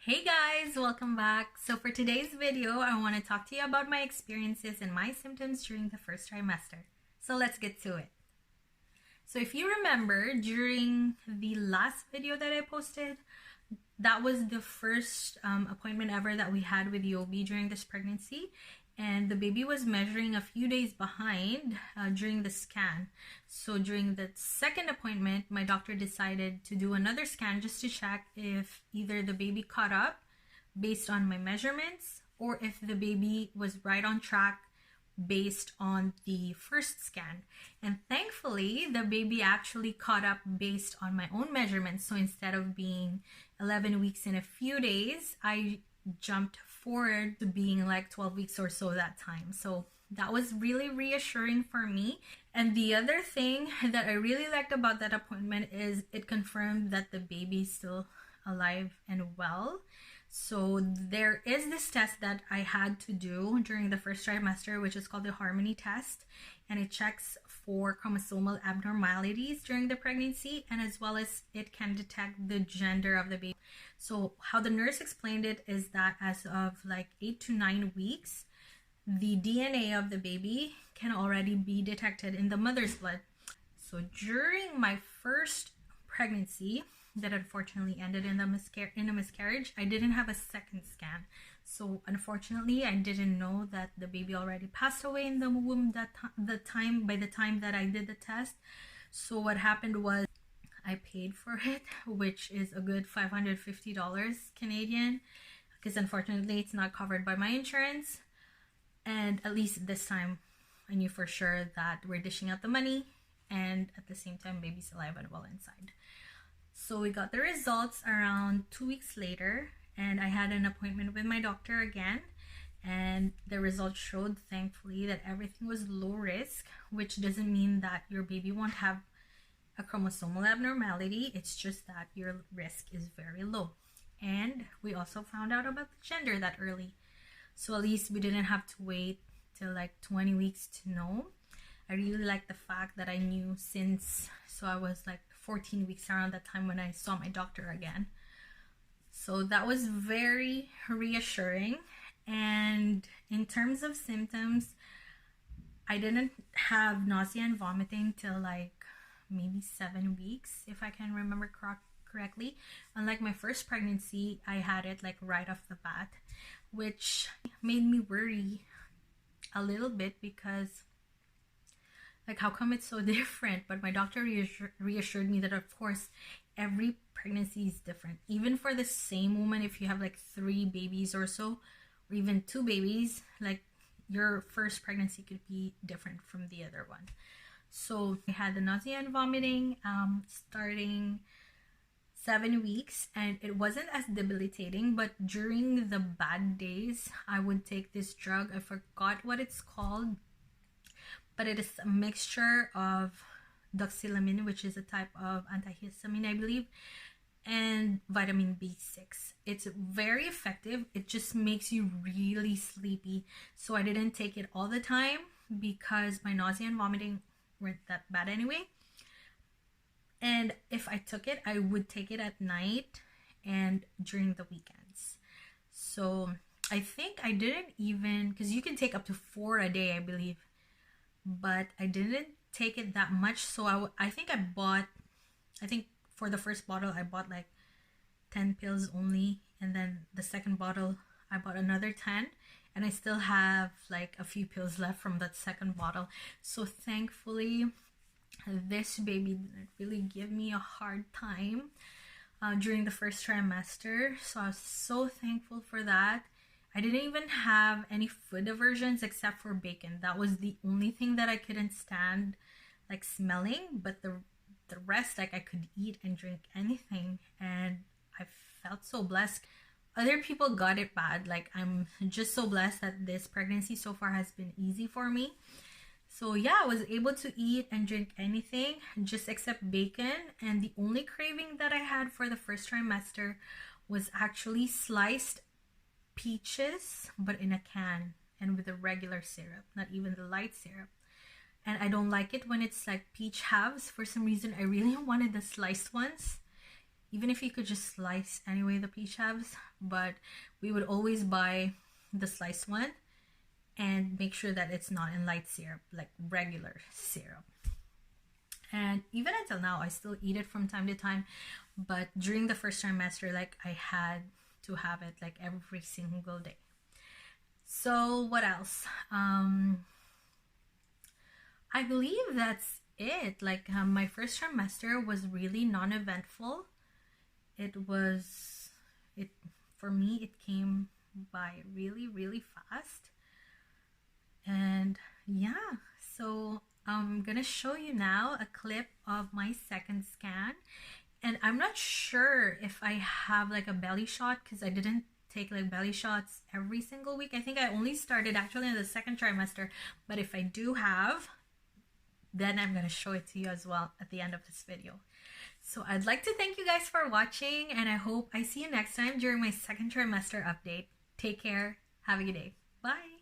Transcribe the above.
Hey guys, welcome back. So for today's video, I want to talk to you about my experiences and my symptoms during the first trimester. So let's get to it. So if you remember, during the last video that I posted, that was the first appointment ever that we had with the OB during this pregnancy. And the baby was measuring a few days behind during the scan. So during the second appointment, my doctor decided to do another scan just to check if either the baby caught up based on my measurements or if the baby was right on track based on the first scan. And thankfully, the baby actually caught up based on my own measurements. So instead of being 11 weeks in a few days, I jumped forward to being like 12 weeks or so that time. So that was really reassuring for me. And the other thing that I really liked about that appointment is it confirmed that the baby is still alive and well. So there is this test that I had to do during the first trimester, which is called the Harmony test, and it checks for chromosomal abnormalities during the pregnancy, and as well as it can detect the gender of the baby. So how the nurse explained it is that as of like 8 to 9 weeks, the DNA of the baby can already be detected in the mother's blood. So during my first pregnancy, that unfortunately ended in a miscarriage, I didn't have a second scan. So unfortunately, I didn't know that the baby already passed away in the womb by the time that I did the test. So what happened was I paid for it, which is a good $550 Canadian, because unfortunately it's not covered by my insurance. And at least this time I knew for sure that we're dishing out the money, and at the same time baby's alive and well inside. So we got the results around 2 weeks later, and I had an appointment with my doctor again, and the results showed, thankfully, that everything was low risk, which doesn't mean that your baby won't have a chromosomal abnormality. It's just that your risk is very low. And we also found out about the gender that early, so at least we didn't have to wait till like 20 weeks to know. I really like the fact that I knew since, so I was like 14 weeks around that time when I saw my doctor again. So that was very reassuring. And in terms of symptoms, I didn't have nausea and vomiting till like maybe 7 weeks, if I can remember correctly. Unlike my first pregnancy, I had it like right off the bat, which made me worry a little bit because like, how come it's so different? But my doctor reassured me that, of course, every pregnancy is different. Even for the same woman, if you have like 3 babies or so, or even 2 babies, like your first pregnancy could be different from the other one. So I had the nausea and vomiting starting 7 weeks, and it wasn't as debilitating, but during the bad days, I would take this drug. I forgot what it's called, but it is a mixture of doxylamine, which is a type of antihistamine, I believe, and vitamin B6. It's very effective. It just makes you really sleepy. So I didn't take it all the time because my nausea and vomiting weren't that bad anyway. And if I took it, I would take it at night and during the weekends. So I think I didn't even, because you can take up to 4 a day, I believe, but I didn't take it that much. So I think for the first bottle I bought like 10 pills only, and then the second bottle I bought another 10, and I still have like a few pills left from that second bottle. So thankfully this baby didn't really give me a hard time during the first trimester, so I was so thankful for that. I didn't even have any food aversions except for bacon. That was the only thing that I couldn't stand, like smelling, but the rest, like I could eat and drink anything, and I felt so blessed. Other people got it bad. Like, I'm just so blessed that this pregnancy so far has been easy for me. So yeah, I was able to eat and drink anything just except bacon, and the only craving that I had for the first trimester was actually sliced peaches, but in a can and with a regular syrup, not even the light syrup. And I don't like it when it's like peach halves. For some reason I really wanted the sliced ones, even if you could just slice anyway the peach halves, but we would always buy the sliced one and make sure that it's not in light syrup, like regular syrup. And even until now, I still eat it from time to time, but during the first trimester, like I had to have it like every single day. So what else? I believe that's it. Like my first trimester was really non-eventful. For me, it came by really, really fast. And yeah, so I'm gonna show you now a clip of my second scan. And I'm not sure if I have like a belly shot, because I didn't take like belly shots every single week. I think I only started actually in the second trimester, but if I do have, then I'm gonna show it to you as well at the end of this video. So I'd like to thank you guys for watching, and I hope I see you next time during my second trimester update. Take care. Have a good day. Bye.